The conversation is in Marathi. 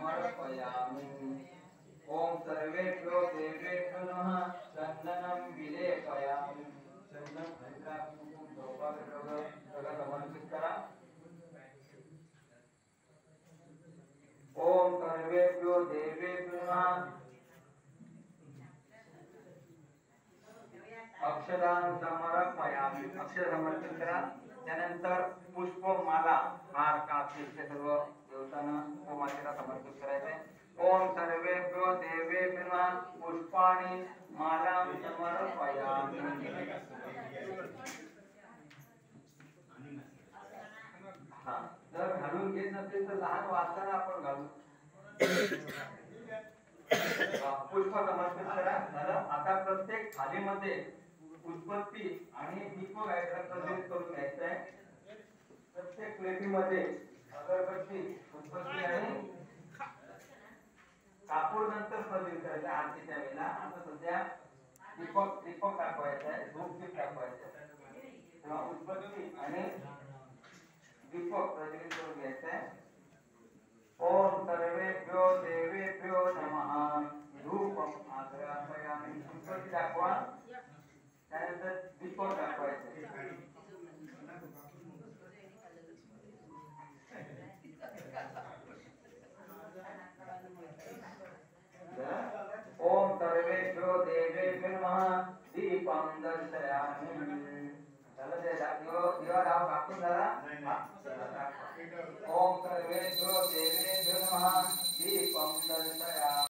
समर्पयामि। ओम सर्वेभ्यो देवेभ्यो नमः चंदनं विलेपयामि। चंदन हलका कुंकुम सौभाग्य सगळं समर्पित करा। ओम सर्वेभ्यो देवेभ्यो नमः अक्षरां समर्पयामि। अक्षर समर्पित करा। त्यानंतर पुष्पमाला हार कापी हे सर्व देवतांना पुष्पमालेला समर्पित करायचे। ओम सर्वेभ्यो देवेभ्यो नमः पुष्पाणि मालां समर्पयामि। हां, जर घालून घेत नसेल तर लहान वासना आपण घालू। पुष्प समर्पित करा। आता प्रत्येक थालीमध्ये उत्पत्ती आणि दीप गायला प्रज्वलित करून घ्यायचं आहे। प्रत्येक प्लेटीमध्ये अगरबत्ती उत्पत्ती आणि कापूर नंतर प्रज्वलित करायचं आरतीच्या वेळेला। आता सध्या दीपक दाखवायचा आहे, धूप दीप दाखवायचा आहे तेव्हा उत्पत्ती आणि दीपक प्रज्वलित करून घ्यायचं आहे। ओम सर्वेभ्यो देवेभ्यो नमः धूपम आग्रापयामि। उत्पत्ती दाखवा, त्यानंतर दीपक दाखवायचे। ओम सर्वेभ्यो देवेभ्यो नमः दीपं दर्शयामि। चला ते दिवा दाखवून जरा। ओम सर्वेभ्यो देवेभ्यो नमः दीपं दर्शयामि।